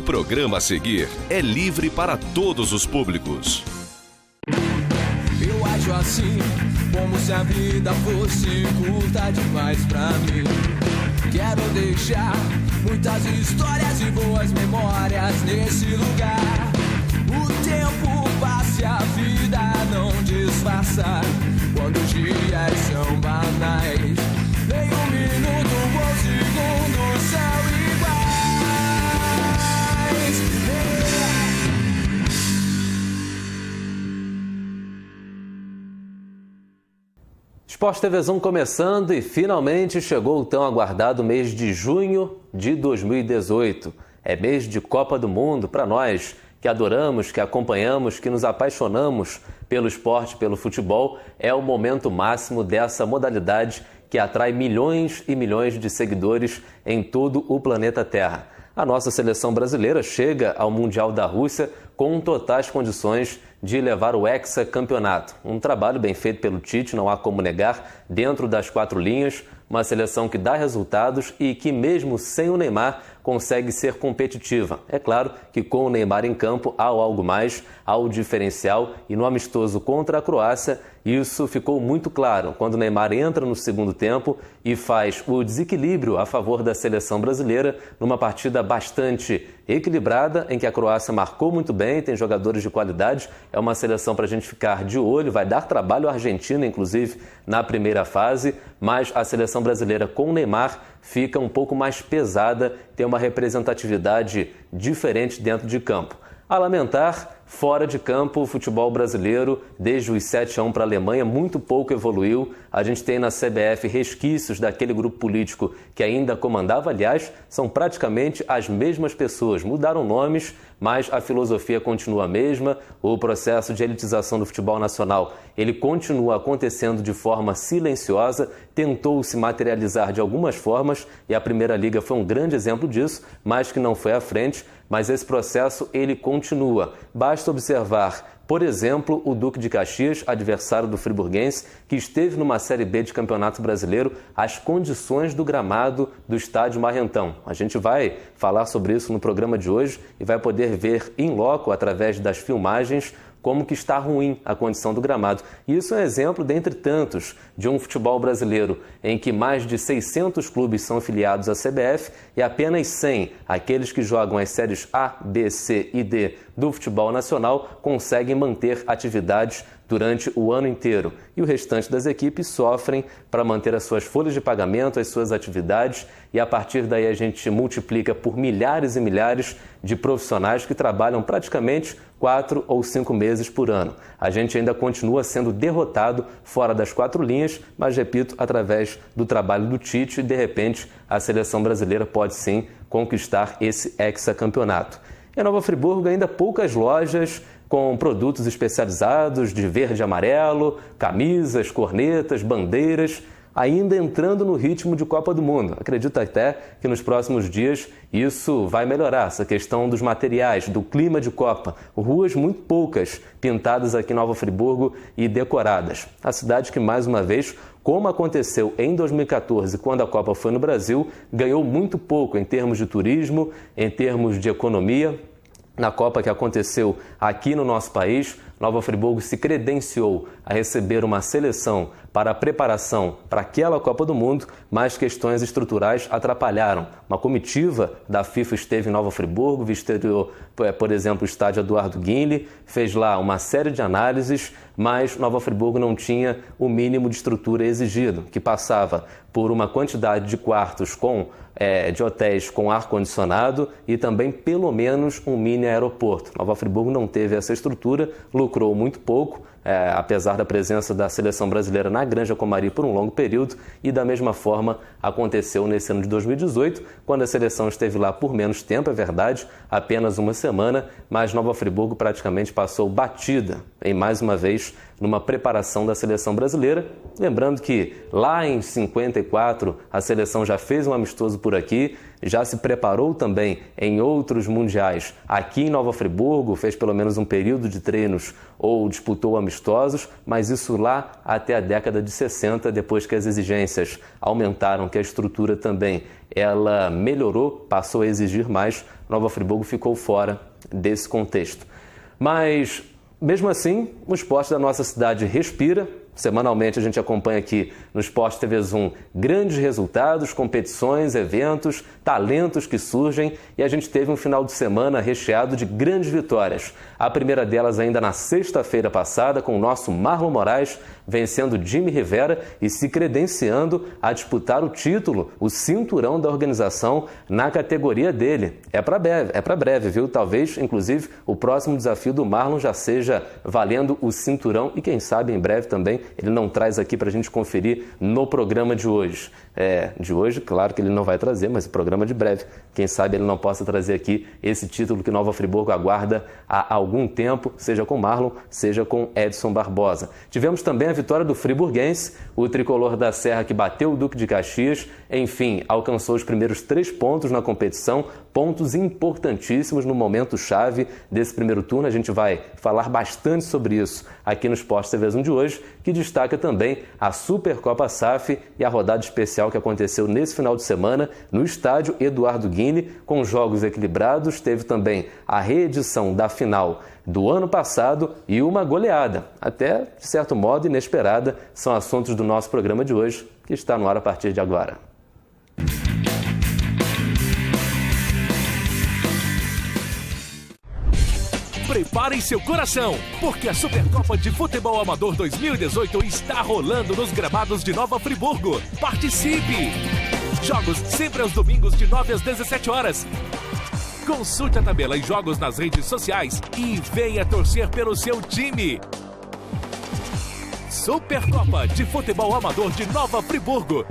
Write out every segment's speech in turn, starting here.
programa a seguir é livre para todos os públicos. Eu acho assim, como se a vida fosse curta demais pra mim. Quero deixar muitas histórias e boas memórias nesse lugar. O tempo passa e a vida não disfarça quando os dias são banais. Nem um minuto ou segundo são iguais. Sport TVzão começando e finalmente chegou o tão aguardado mês de junho de 2018. É mês de Copa do Mundo para nós que adoramos, que acompanhamos, que nos apaixonamos pelo esporte, pelo futebol. É o momento máximo dessa modalidade que atrai milhões e milhões de seguidores em todo o planeta Terra. A nossa seleção brasileira chega ao Mundial da Rússia com totais condições de levar o hexacampeonato. Um trabalho bem feito pelo Tite, não há como negar, dentro das quatro linhas, uma seleção que dá resultados e que mesmo sem o Neymar consegue ser competitiva. É claro que com o Neymar em campo há algo mais, há o diferencial e no amistoso contra a Croácia isso ficou muito claro quando o Neymar entra no segundo tempo e faz o desequilíbrio a favor da seleção brasileira numa partida bastante equilibrada em que a Croácia marcou muito bem, tem jogadores de qualidade, é uma seleção para a gente ficar de olho, vai dar trabalho à Argentina, inclusive, na primeira fase, mas a seleção brasileira com o Neymar fica um pouco mais pesada, tem uma representatividade diferente dentro de campo. A lamentar, fora de campo, o futebol brasileiro, desde os 7-1 para a Alemanha, muito pouco evoluiu. A gente tem na CBF resquícios daquele grupo político que ainda comandava. Aliás, são praticamente as mesmas pessoas. Mudaram nomes, mas a filosofia continua a mesma. O processo de elitização do futebol nacional, ele continua acontecendo de forma silenciosa. Tentou se materializar de algumas formas e a Primeira Liga foi um grande exemplo disso, mas que não foi à frente. Mas esse processo, ele continua. Basta observar, por exemplo, o Duque de Caxias, adversário do friburguense, que esteve numa Série B de Campeonato Brasileiro, as condições do gramado do estádio Marrentão. A gente vai falar sobre isso no programa de hoje e vai poder ver em loco, através das filmagens, como que está ruim a condição do gramado. E isso é um exemplo, dentre tantos, de um futebol brasileiro em que mais de 600 clubes são afiliados à CBF e apenas 100, aqueles que jogam as séries A, B, C e D do futebol nacional, conseguem manter atividades durante o ano inteiro. E o restante das equipes sofrem para manter as suas folhas de pagamento, as suas atividades, e a partir daí a gente multiplica por milhares e milhares de profissionais que trabalham praticamente 4 ou 5 meses por ano. A gente ainda continua sendo derrotado fora das quatro linhas, mas, repito, através do trabalho do Tite, de repente a seleção brasileira pode sim conquistar esse hexacampeonato. Em Nova Friburgo, ainda poucas lojas com produtos especializados de verde e amarelo, camisas, cornetas, bandeiras, ainda entrando no ritmo de Copa do Mundo. Acredito até que nos próximos dias isso vai melhorar, essa questão dos materiais, do clima de Copa. Ruas muito poucas pintadas aqui em Nova Friburgo e decoradas. A cidade que, mais uma vez, como aconteceu em 2014, quando a Copa foi no Brasil, ganhou muito pouco em termos de turismo, em termos de economia. Na Copa que aconteceu aqui no nosso país, Nova Friburgo se credenciou a receber uma seleção para a preparação para aquela Copa do Mundo, mas questões estruturais atrapalharam. Uma comitiva da FIFA esteve em Nova Friburgo, vistoriou, por exemplo, o estádio Eduardo Guinle, fez lá uma série de análises, mas Nova Friburgo não tinha o mínimo de estrutura exigido, que passava por uma quantidade de quartos de hotéis com ar-condicionado e também pelo menos um mini aeroporto. Nova Friburgo não teve essa estrutura, lucrou muito pouco, apesar da presença da seleção brasileira na Granja Comari por um longo período, e da mesma forma aconteceu nesse ano de 2018, quando a seleção esteve lá por menos tempo, é verdade, apenas uma semana, mas Nova Friburgo praticamente passou batida, em mais uma vez, numa preparação da seleção brasileira. Lembrando que lá em 54 a seleção já fez um amistoso por aqui, já se preparou também em outros mundiais aqui em Nova Friburgo, fez pelo menos um período de treinos ou disputou amistoso amistosos, mas isso lá até a década de 60, depois que as exigências aumentaram, que a estrutura também ela melhorou, passou a exigir mais, Nova Friburgo ficou fora desse contexto. Mas, mesmo assim, o esporte da nossa cidade respira. Semanalmente a gente acompanha aqui no Sport TV Zoom grandes resultados, competições, eventos, talentos que surgem, e a gente teve um final de semana recheado de grandes vitórias. A primeira delas ainda na sexta-feira passada, com o nosso Marlon Moraes vencendo Jimmy Rivera e se credenciando a disputar o título, o cinturão da organização na categoria dele. É para breve, viu? Talvez, inclusive, o próximo desafio do Marlon já seja valendo o cinturão e quem sabe em breve também ele não traz aqui para a gente conferir no programa de hoje. De hoje, claro que ele não vai trazer, mas o programa de breve. Quem sabe ele não possa trazer aqui esse título que Nova Friburgo aguarda há algum tempo, seja com Marlon, seja com Edson Barbosa. Tivemos também a vitória do friburguense, o tricolor da Serra que bateu o Duque de Caxias, enfim, alcançou os primeiros 3 pontos na competição, pontos importantíssimos no momento chave desse primeiro turno. A gente vai falar bastante sobre isso aqui no Sport TV Zoom de hoje, que destaca também a Supercopa SAF e a rodada especial que aconteceu nesse final de semana no estádio Eduardo Guini, com jogos equilibrados. Teve também a reedição da final do ano passado e uma goleada, até de certo modo inesperada. São assuntos do nosso programa de hoje, que está no ar a partir de agora. Preparem seu coração, porque a Supercopa de Futebol Amador 2018 está rolando nos gramados de Nova Friburgo. Participe! Jogos sempre aos domingos de 9 às 17 horas. Consulte a tabela e jogos nas redes sociais e venha torcer pelo seu time. Supercopa de Futebol Amador de Nova Friburgo.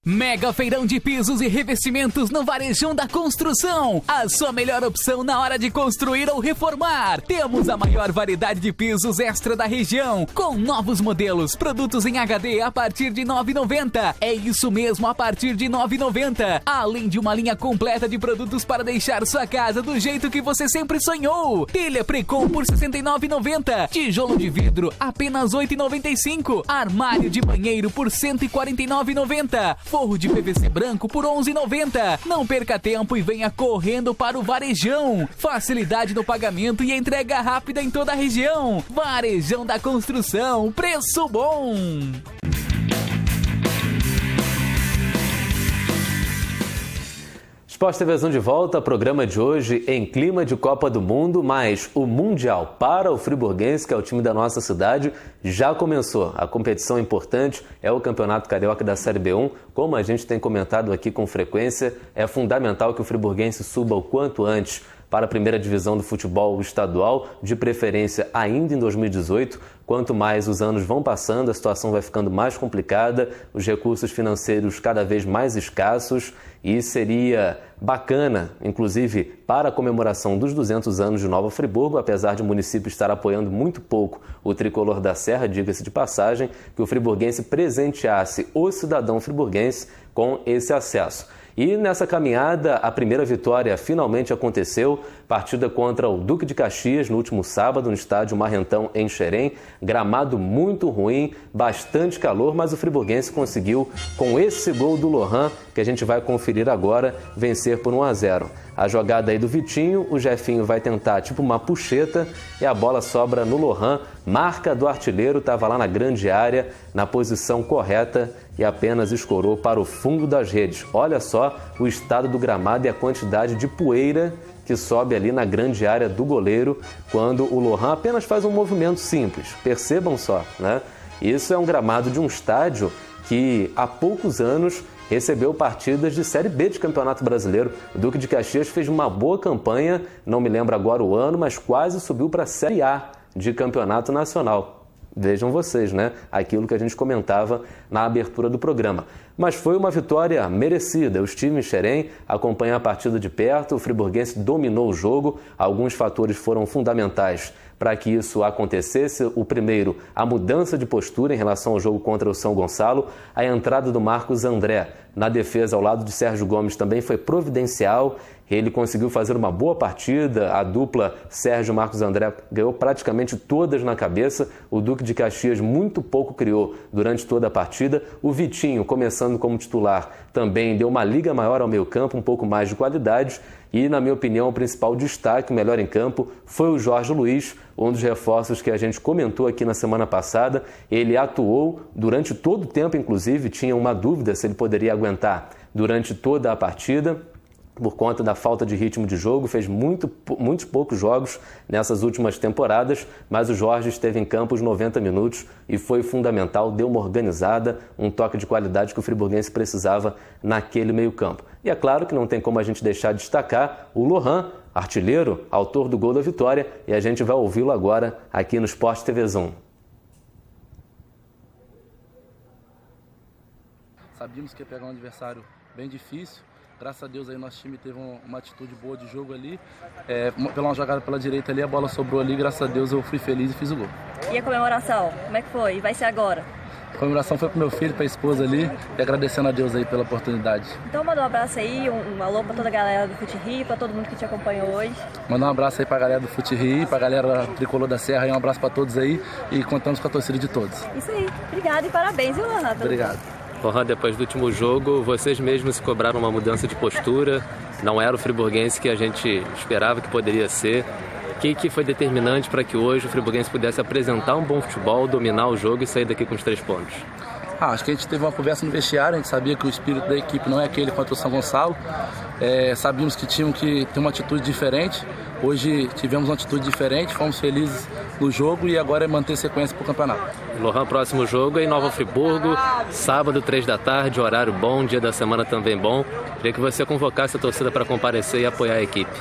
Mega feirão de pisos e revestimentos no Varejão da Construção. A sua melhor opção na hora de construir ou reformar. Temos a maior variedade de pisos extra da região, com novos modelos, produtos em HD a partir de R$ 9,90. É isso mesmo, a partir de R$ 9,90. Além de uma linha completa de produtos para deixar sua casa do jeito que você sempre sonhou. Telha Precon por R$ 69,90. Tijolo de vidro apenas R$ 8,95. Armário de banheiro por R$ 149,90. Forro de PVC branco por R$ 11,90. Não perca tempo e venha correndo para o Varejão. Facilidade no pagamento e entrega rápida em toda a região. Varejão da Construção, preço bom. Sport TV Zoom de volta, programa de hoje em clima de Copa do Mundo, mas o Mundial para o friburguense, que é o time da nossa cidade, já começou. A competição importante é o Campeonato Carioca da Série B1. Como a gente tem comentado aqui com frequência, é fundamental que o friburguense suba o quanto antes para a primeira divisão do futebol estadual, de preferência ainda em 2018. Quanto mais os anos vão passando, a situação vai ficando mais complicada, os recursos financeiros cada vez mais escassos, e seria bacana, inclusive para a comemoração dos 200 anos de Nova Friburgo, apesar de o município estar apoiando muito pouco o tricolor da Serra, diga-se de passagem, que o friburguense presenteasse o cidadão friburguense com esse acesso. E nessa caminhada, a primeira vitória finalmente aconteceu, partida contra o Duque de Caxias no último sábado no estádio Marrentão em Xerém. Gramado muito ruim, bastante calor, mas o friburguense conseguiu, com esse gol do Lohan, que a gente vai conferir agora, vencer por 1-0. A jogada aí do Vitinho, o Jefinho vai tentar tipo uma puxeta e a bola sobra no Lohan. Marca do artilheiro, estava lá na grande área, na posição correta e apenas escorou para o fundo das redes. Olha só o estado do gramado e a quantidade de poeira que sobe ali na grande área do goleiro quando o Lohan apenas faz um movimento simples. Percebam só, né? Isso é um gramado de um estádio que há poucos anos recebeu partidas de Série B de Campeonato Brasileiro. O Duque de Caxias fez uma boa campanha, não me lembro agora o ano, mas quase subiu para a Série A de Campeonato Nacional. Vejam vocês, né? Aquilo que a gente comentava na abertura do programa. Mas foi uma vitória merecida. Os times Xerém acompanham a partida de perto, o friburguense dominou o jogo. Alguns fatores foram fundamentais para que isso acontecesse. O primeiro, a mudança de postura em relação ao jogo contra o São Gonçalo, a entrada do Marcos André na defesa ao lado de Sérgio Gomes também foi providencial. Ele conseguiu fazer uma boa partida, a dupla Sérgio-Marcos André ganhou praticamente todas na cabeça, o Duque de Caxias muito pouco criou durante toda a partida, o Vitinho, começando como titular, também deu uma liga maior ao meio campo, um pouco mais de qualidade e, na minha opinião, o principal destaque, o melhor em campo, foi o Jorge Luiz, um dos reforços que a gente comentou aqui na semana passada. Ele atuou durante todo o tempo, inclusive, tinha uma dúvida se ele poderia aguentar durante toda a partida, por conta da falta de ritmo de jogo, fez muitos poucos jogos nessas últimas temporadas, mas o Jorge esteve em campo os 90 minutos e foi fundamental, deu uma organizada, um toque de qualidade que o friburguense precisava naquele meio-campo. E é claro que não tem como a gente deixar de destacar o Lohan, artilheiro, autor do gol da vitória, e a gente vai ouvi-lo agora aqui no Sport TV Zoom. Sabíamos que ia pegar um adversário bem difícil. Graças a Deus aí nosso time teve uma atitude boa de jogo ali. Pela uma jogada pela direita ali, a bola sobrou ali, graças a Deus eu fui feliz e fiz o gol. E a comemoração, como é que foi? E vai ser agora? A comemoração foi pro meu filho, pra esposa ali, e agradecendo a Deus aí pela oportunidade. Então manda um abraço aí, um alô pra toda a galera do Fute Rio, pra todo mundo que te acompanhou hoje. Mandar um abraço aí pra galera do Fute Rio, pra galera Tricolor da Serra, e um abraço pra todos aí, e contamos com a torcida de todos. Isso aí, obrigado e parabéns, viu, Lohan? Obrigado. Lohan, depois do último jogo, vocês mesmos se cobraram uma mudança de postura, não era o friburguense que a gente esperava que poderia ser. O que foi determinante para que hoje o friburguense pudesse apresentar um bom futebol, dominar o jogo e sair daqui com os 3 pontos? Acho que a gente teve uma conversa no vestiário, a gente sabia que o espírito da equipe não é aquele contra o São Gonçalo, sabíamos que tinham que ter uma atitude diferente. Hoje tivemos uma atitude diferente, fomos felizes no jogo e agora é manter sequência para o campeonato. Lohan, próximo jogo é em Nova Friburgo, sábado, 3 da tarde, horário bom, dia da semana também bom. Queria que você convocasse a torcida para comparecer e apoiar a equipe.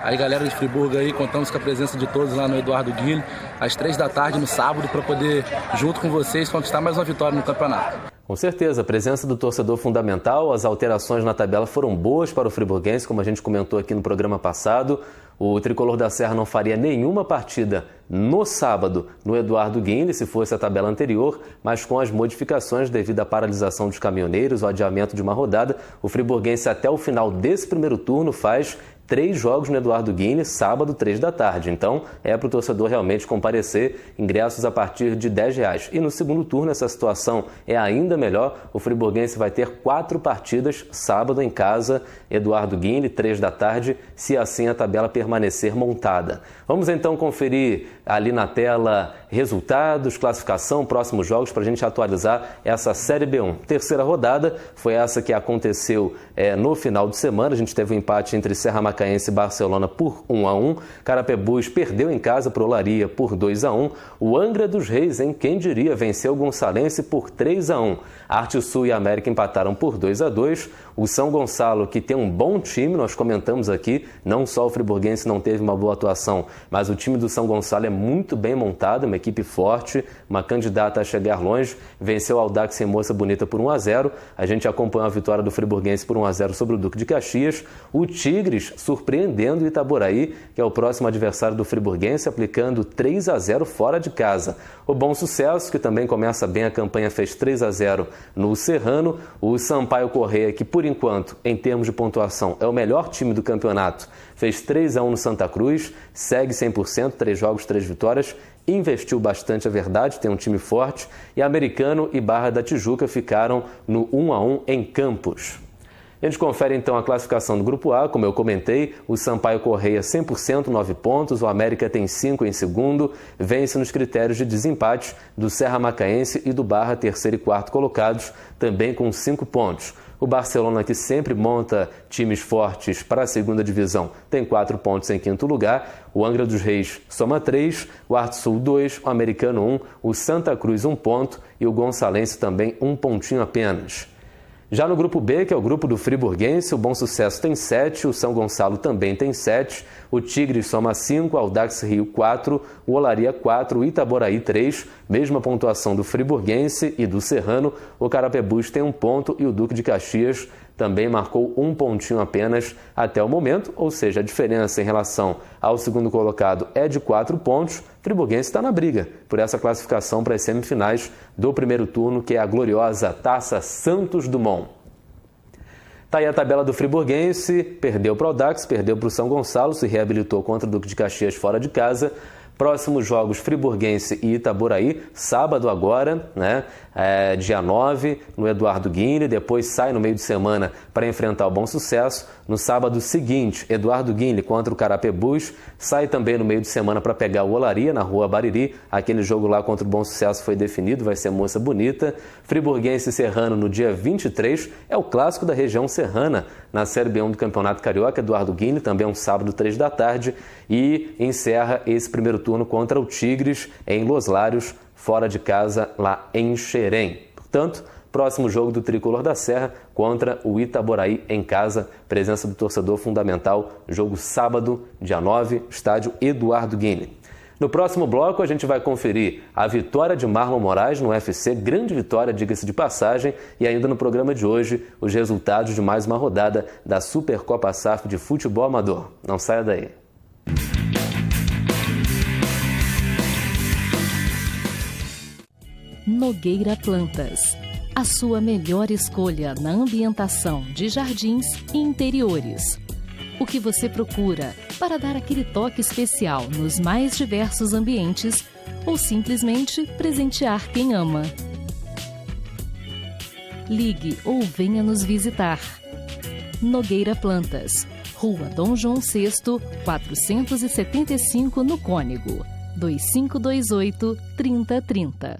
Aí, galera de Friburgo aí, contamos com a presença de todos lá no Eduardo Guilherme, às 3 da tarde no sábado, para poder, junto com vocês, conquistar mais uma vitória no campeonato. Com certeza, a presença do torcedor fundamental, as alterações na tabela foram boas para o friburguense, como a gente comentou aqui no programa passado. O Tricolor da Serra não faria nenhuma partida no sábado no Eduardo Guinle, se fosse a tabela anterior, mas com as modificações devido à paralisação dos caminhoneiros, o adiamento de uma rodada, o friburguense até o final desse primeiro turno faz 3 jogos no Eduardo Guinle, sábado, 3 da tarde. Então, é para o torcedor realmente comparecer, ingressos a partir de R$10. E no segundo turno, essa situação é ainda melhor. O friburguense vai ter 4 partidas sábado em casa, Eduardo Guinle, 3 da tarde, se assim a tabela permanecer montada. Vamos então conferir ali na tela resultados, classificação, próximos jogos, para a gente atualizar essa Série B1. Terceira rodada foi essa que aconteceu no final de semana. A gente teve um empate entre Serra Macaense e Barcelona por 1-1. Carapebus perdeu em casa para o Olaria por 2-1. O Angra dos Reis, quem diria, venceu o Gonçalense por 3-1. Arte Sul e América empataram por 2-2. O São Gonçalo, que tem um bom time, nós comentamos aqui, não só o friburguense não teve uma boa atuação, mas o time do São Gonçalo é muito bem montado, uma equipe forte, uma candidata a chegar longe, venceu o Audax em Moça Bonita por 1-0. A gente acompanhou a vitória do friburguense por 1-0 sobre o Duque de Caxias. O Tigres surpreendendo o Itaboraí, que é o próximo adversário do friburguense, aplicando 3-0 fora de casa. O Bom Sucesso, que também começa bem a campanha, fez 3-0 no Serrano. O Sampaio Correia, que por enquanto, em termos de pontuação, é o melhor time do campeonato, fez 3-1 no Santa Cruz, segue 100%, 3 jogos, 3 vitórias, investiu bastante, é verdade, tem um time forte, e Americano e Barra da Tijuca ficaram no 1-1 em Campos. A gente confere então a classificação do Grupo A, como eu comentei, o Sampaio Correia 100%, 9 pontos, o América tem 5 em segundo, vence nos critérios de desempate do Serra Macaense e do Barra, terceiro e quarto colocados, também com 5 pontos. O Barcelona, que sempre monta times fortes para a segunda divisão, tem 4 pontos em quinto lugar. O Angra dos Reis soma 3, o Arte Sul 2, o Americano 1, o Santa Cruz 1 ponto e o Gonçalense também 1 pontinho apenas. Já no Grupo B, que é o grupo do friburguense, o Bom Sucesso tem 7, o São Gonçalo também tem 7, o Tigres soma 5, o Audax Rio 4, o Olaria 4, o Itaboraí 3, mesma pontuação do friburguense e do Serrano. O Carapebus tem 1 ponto e o Duque de Caxias também marcou 1 pontinho apenas até o momento, ou seja, a diferença em relação ao segundo colocado é de 4 pontos. Friburguense está na briga por essa classificação para as semifinais do primeiro turno, que é a gloriosa Taça Santos Dumont. Tá aí a tabela do Friburguense, perdeu para o Audax, perdeu para o São Gonçalo, se reabilitou contra o Duque de Caxias fora de casa. Próximos jogos, Friburguense e Itaboraí, sábado agora, né? Dia 9, no Eduardo Guinle, depois sai no meio de semana para enfrentar o Bom Sucesso. No sábado seguinte, Eduardo Guinle contra o Carapebus, sai também no meio de semana para pegar o Olaria, na Rua Bariri. Aquele jogo lá contra o Bom Sucesso foi definido, vai ser Moça Bonita. Friburguense e Serrano no dia 23, é o clássico da região serrana, na Série B1 do Campeonato Carioca. Eduardo Guinle, também um sábado, 3 da tarde. E encerra esse primeiro turno contra o Tigres, em Los Lários, fora de casa, lá em Xerém. Portanto, próximo jogo do Tricolor da Serra contra o Itaboraí em casa. Presença do torcedor fundamental. Jogo sábado, dia 9, estádio Eduardo Guinle. No próximo bloco, a gente vai conferir a vitória de Marlon Moraes no UFC, grande vitória, diga-se de passagem, e ainda no programa de hoje, os resultados de mais uma rodada da Supercopa SAF de futebol amador. Não saia daí. Nogueira Plantas, a sua melhor escolha na ambientação de jardins e interiores. O que você procura para dar aquele toque especial nos mais diversos ambientes ou simplesmente presentear quem ama. Ligue ou venha nos visitar. Nogueira Plantas, Rua Dom João VI, 475 no Cônego, 2528-3030.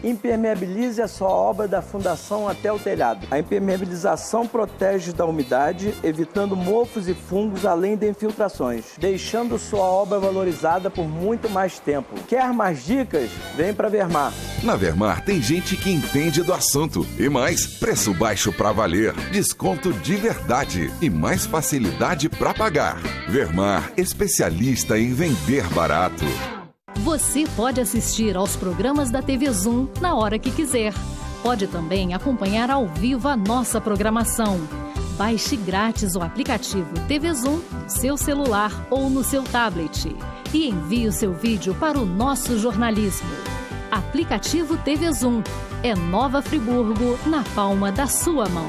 Impermeabilize a sua obra da fundação até o telhado. A impermeabilização protege da umidade, evitando mofos e fungos, além de infiltrações, deixando sua obra valorizada por muito mais tempo. Quer mais dicas? Vem para Vermar. Na Vermar tem gente que entende do assunto. E mais, preço baixo para valer, desconto de verdade e mais facilidade para pagar. Vermar, especialista em vender barato. Você pode assistir aos programas da TV Zoom na hora que quiser. Pode também acompanhar ao vivo a nossa programação. Baixe grátis o aplicativo TV Zoom no seu celular ou no seu tablet e envie o seu vídeo para o nosso jornalismo. Aplicativo TV Zoom é Nova Friburgo na palma da sua mão.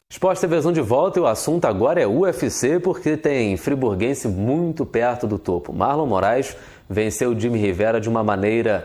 Esporte TV Zoom de volta e o assunto agora é UFC, porque tem friburguense muito perto do topo. Marlon Moraes venceu o Jimmy Rivera de uma maneira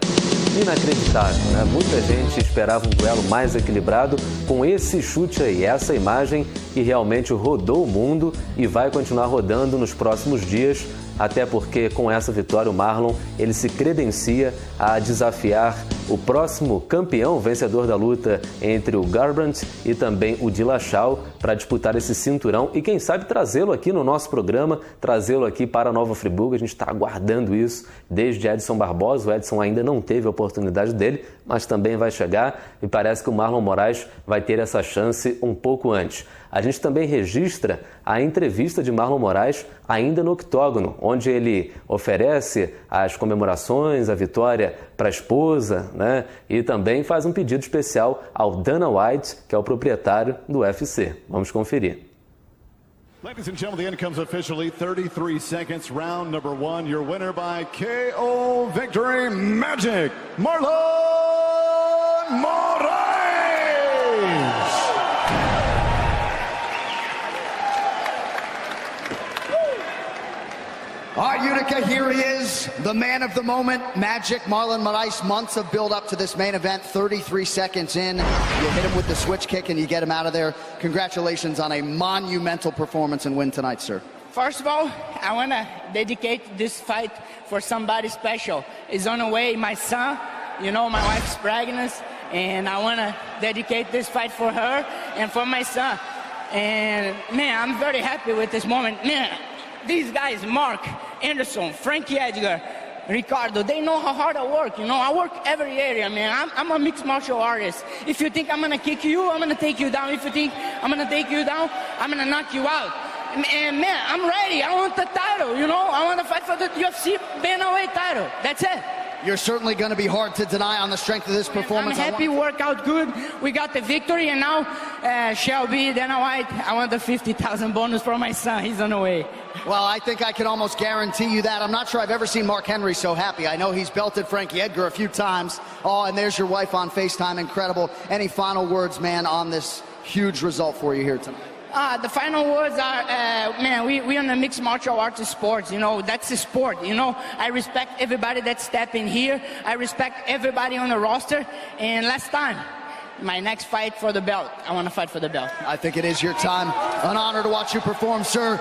inacreditável, né? Muita gente esperava um duelo mais equilibrado com esse chute aí, essa imagem que realmente rodou o mundo e vai continuar rodando nos próximos dias, até porque com essa vitória o Marlon ele se credencia a desafiar o próximo campeão, vencedor da luta entre o Garbrandt e também o Dillashaw, para disputar esse cinturão e quem sabe trazê-lo aqui no nosso programa, trazê-lo aqui para a Nova Friburgo. A gente está aguardando isso desde Edson Barbosa. O Edson ainda não teve a oportunidade dele, mas também vai chegar e parece que o Marlon Moraes vai ter essa chance um pouco antes. A gente também registra a entrevista de Marlon Moraes ainda no octógono, onde ele oferece as comemorações, a vitória para a esposa, né? E também faz um pedido especial ao Dana White, que é o proprietário do UFC. Vamos conferir. Ladies and gentlemen, the end comes officially 33 seconds, round number 1. Your winner by KO victory, Magic Marlon Moraes! All right, Utica, here he is, the man of the moment, Magic Marlon Moraes. Months of build up to this main event, 33 seconds in. You hit him with the switch kick and you get him out of there. Congratulations on a monumental performance and win tonight, sir. First of all, I want to dedicate this fight for somebody special. It's on the way, my son, you know, my wife's pregnant, and I want to dedicate this fight for her and for my son. And man, I'm very happy with this moment. Man, these guys, Mark, Anderson, Frankie Edgar, Ricardo, they know how hard I work, you know. I work every area, man. I'm a mixed martial artist. If you think I'm going to kick you, I'm going to take you down. If you think I'm going to take you down, I'm going to knock you out. And man, I'm ready. I want the title, you know. I want to fight for the UFC bantamweight title. That's it. you're certainly going to be hard to deny on the strength of this performance. I'm happy, work out good. We got the victory, and now Shelby, Dana White, I want the 50,000 bonus for my son. He's on the way. Well, I think I can almost guarantee you that. I'm not sure I've ever seen Mark Henry so happy. I know he's belted Frankie Edgar a few times. Oh, and there's your wife on FaceTime. Incredible. Any final words, man, on this huge result for you here tonight? The final words are, man, we on the mixed martial arts sports, you know, that's a sport, you know. I respect everybody that step in here. I respect everybody on the roster. And last time, my next fight for the belt, I want to fight for the belt. I think it is your time. An honor to watch you perform, sir.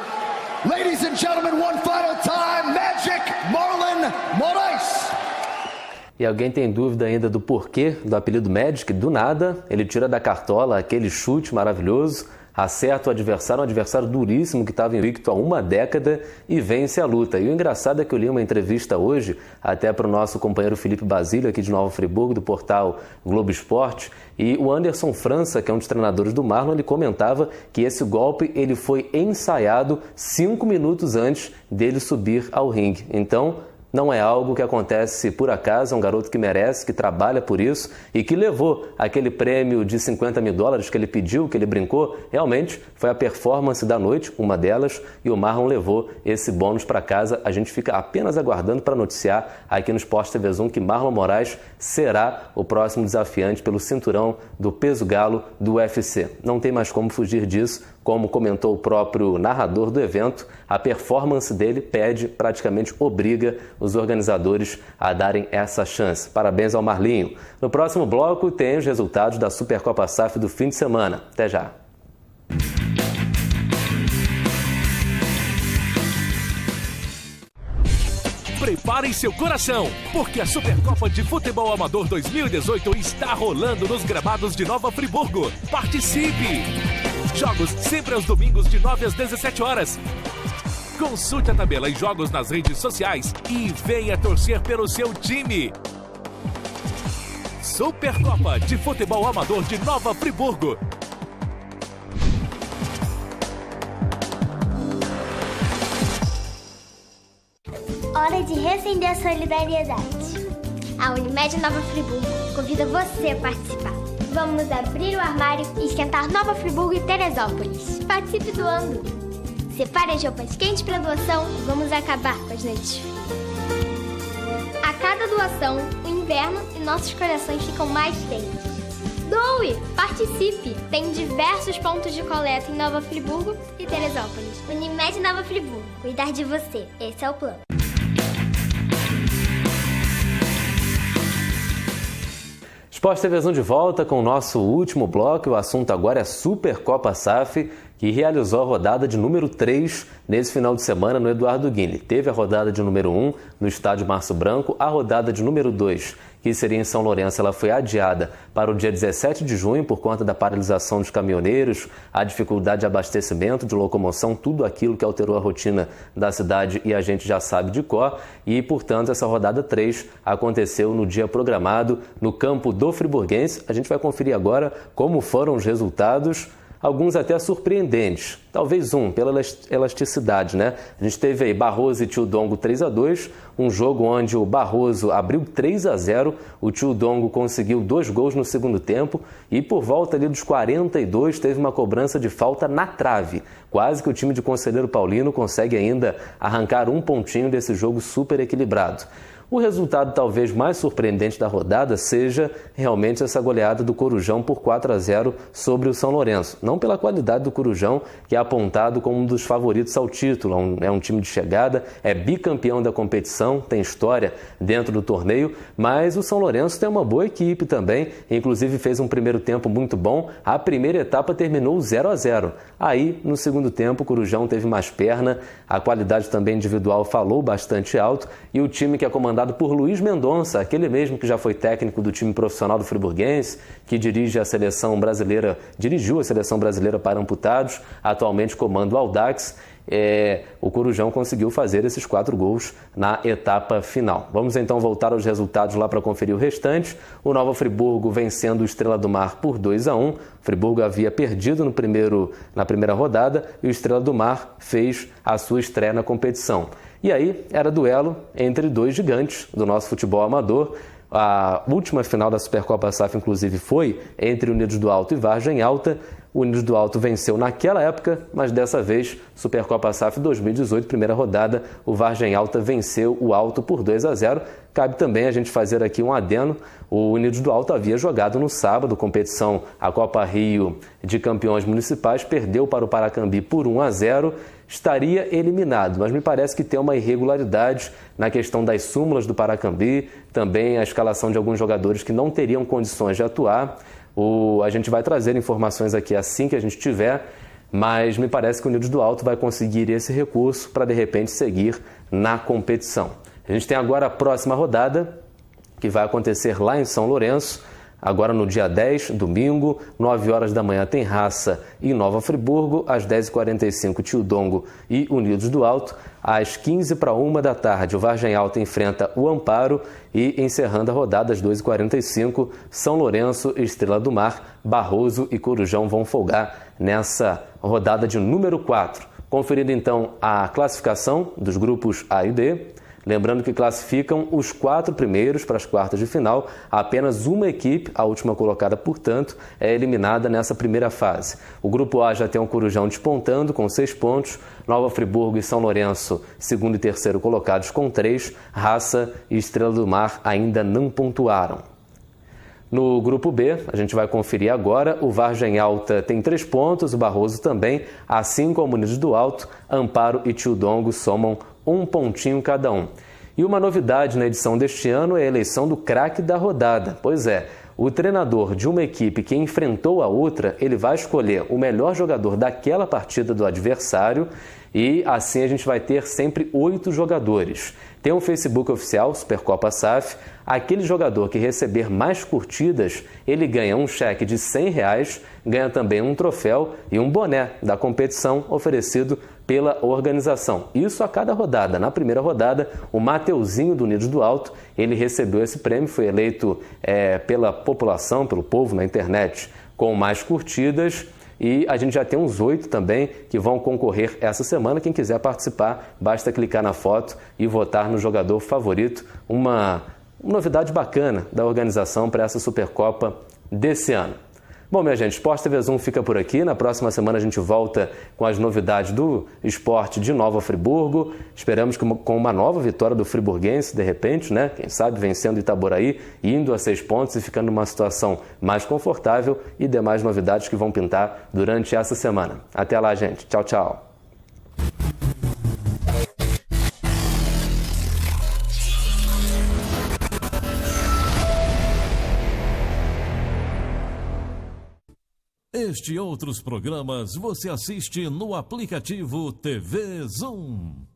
Ladies and gentlemen, one final time, Magic Marlon Moraes. E alguém tem dúvida ainda do porquê do apelido Magic? Do nada, ele tira da cartola aquele chute maravilhoso, acerta o adversário, um adversário duríssimo que estava invicto há uma década e vence a luta. E o engraçado é que eu li uma entrevista hoje, até para o nosso companheiro Felipe Basílio, aqui de Nova Friburgo, do portal Globo Esporte, e o Anderson França, que é um dos treinadores do Marlon, ele comentava que esse golpe ele foi ensaiado 5 minutos antes dele subir ao ringue. Então, não é algo que acontece por acaso, é um garoto que merece, que trabalha por isso e que levou aquele prêmio de $50 mil que ele pediu, que ele brincou. Realmente foi a performance da noite, uma delas, e o Marlon levou esse bônus para casa. A gente fica apenas aguardando para noticiar aqui no Esporte TV Zoom que Marlon Moraes será o próximo desafiante pelo cinturão do peso galo do UFC. Não tem mais como fugir disso. Como comentou o próprio narrador do evento, a performance dele pede, praticamente obriga os organizadores a darem essa chance. Parabéns ao Marlinho. No próximo bloco tem os resultados da Supercopa SAF do fim de semana. Até já. Preparem seu coração, porque a Supercopa de Futebol Amador 2018 está rolando nos gramados de Nova Friburgo. Participe! Jogos sempre aos domingos de 9 às 17 horas. Consulte a tabela e jogos nas redes sociais e venha torcer pelo seu time. Supercopa de Futebol Amador de Nova Friburgo. Hora de reacender a solidariedade. A Unimed Nova Friburgo convida você a participar. Vamos abrir o armário e esquentar Nova Friburgo e Teresópolis. Participe doando. Separe as roupas quentes para doação. Vamos acabar com as noites frias. A cada doação, o inverno e nossos corações ficam mais quentes. Doe! Participe! Tem diversos pontos de coleta em Nova Friburgo e Teresópolis. Unimed Nova Friburgo. Cuidar de você. Esse é o plano. Esporte TV Zoom de volta com o nosso último bloco. O assunto agora é Supercopa SAF, que realizou a rodada de número 3 nesse final de semana no Eduardo Guinle. Teve a rodada de número 1 no estádio Março Branco, a rodada de número 2, que seria em São Lourenço, ela foi adiada para o dia 17 de junho por conta da paralisação dos caminhoneiros, a dificuldade de abastecimento, de locomoção, tudo aquilo que alterou a rotina da cidade e a gente já sabe de cor. E, portanto, essa rodada 3 aconteceu no dia programado no campo do Friburguense. A gente vai conferir agora como foram os resultados, alguns até surpreendentes. Talvez pela elasticidade, né? A gente teve aí Barroso e Tio Dongo 3-2, um jogo onde o Barroso abriu 3-0, o Tio Dongo conseguiu 2 gols no segundo tempo e por volta ali dos 42 teve uma cobrança de falta na trave. Quase que o time de Conselheiro Paulino consegue ainda arrancar um pontinho desse jogo super equilibrado. O resultado talvez mais surpreendente da rodada seja realmente essa goleada do Corujão por 4-0 sobre o São Lourenço. Não pela qualidade do Corujão, que é apontado como um dos favoritos ao título. É um time de chegada, é bicampeão da competição, tem história dentro do torneio, mas o São Lourenço tem uma boa equipe também, inclusive fez um primeiro tempo muito bom. A primeira etapa terminou 0-0. Aí, no segundo tempo, o Corujão teve mais perna, a qualidade também individual falou bastante alto e o time que é comandado por Luiz Mendonça, aquele mesmo que já foi técnico do time profissional do Friburguense, que dirigiu a seleção brasileira para amputados, atualmente comanda o Audax. o Corujão conseguiu fazer esses 4 gols na etapa final. Vamos então voltar aos resultados lá para conferir o restante. O Nova Friburgo vencendo o Estrela do Mar por 2-1. Friburgo havia perdido na primeira rodada e o Estrela do Mar fez a sua estreia na competição. E aí era duelo entre 2 gigantes do nosso futebol amador. A última final da Supercopa SAF, inclusive, foi entre Unidos do Alto e Vargem Alta. O Unidos do Alto venceu naquela época, mas dessa vez, Supercopa SAF 2018, primeira rodada, o Vargem Alta venceu o Alto por 2-0. Cabe também a gente fazer aqui um adendo. O Unidos do Alto havia jogado no sábado, competição, a Copa Rio de Campeões Municipais, perdeu para o Paracambi por 1-0. Estaria eliminado, mas me parece que tem uma irregularidade na questão das súmulas do Paracambi, também a escalação de alguns jogadores que não teriam condições de atuar. A gente vai trazer informações aqui assim que a gente tiver, mas me parece que o Unidos do Alto vai conseguir esse recurso para, de repente, seguir na competição. A gente tem agora a próxima rodada, que vai acontecer lá em São Lourenço. Agora no dia 10, domingo, 9 horas da manhã tem Raça e Nova Friburgo, às 10h45 Tildongo e Unidos do Alto, às 15h para 1 da tarde o Vargem Alta enfrenta o Amparo e encerrando a rodada às 2h45 São Lourenço, Estrela do Mar, Barroso e Corujão vão folgar nessa rodada de número 4. Conferindo então a classificação dos grupos A e D. Lembrando que classificam os 4 primeiros para as quartas de final. Apenas uma equipe, a última colocada, portanto, é eliminada nessa primeira fase. O grupo A já tem o Corujão despontando com 6 pontos. Nova Friburgo e São Lourenço, segundo e terceiro colocados com 3. Raça e Estrela do Mar ainda não pontuaram. No grupo B, a gente vai conferir agora, o Vargem Alta tem 3 pontos, o Barroso também, assim como o Unidos do Alto, Amparo e Tildongo somam 1 pontinho cada um. E uma novidade na edição deste ano é a eleição do craque da rodada. Pois é, o treinador de uma equipe que enfrentou a outra, ele vai escolher o melhor jogador daquela partida do adversário e assim a gente vai ter sempre 8 jogadores. Tem um Facebook oficial, Supercopa SAF. Aquele jogador que receber mais curtidas, ele ganha um cheque de R$100, ganha também um troféu e um boné da competição oferecido pela organização. Isso a cada rodada. Na primeira rodada, o Mateuzinho do Unidos do Alto, ele recebeu esse prêmio, foi eleito pela população, pelo povo na internet, com mais curtidas. E a gente já tem uns 8 também que vão concorrer essa semana. Quem quiser participar, basta clicar na foto e votar no jogador favorito. Uma novidade bacana da organização para essa Supercopa desse ano. Bom, minha gente, Esporte TV Zoom fica por aqui. Na próxima semana a gente volta com as novidades do esporte de Nova Friburgo. Esperamos que com uma nova vitória do friburguense, de repente, né? Quem sabe vencendo Itaboraí, indo a 6 pontos e ficando numa situação mais confortável e demais novidades que vão pintar durante essa semana. Até lá, gente. Tchau, tchau. Este e outros programas você assiste no aplicativo TV Zoom.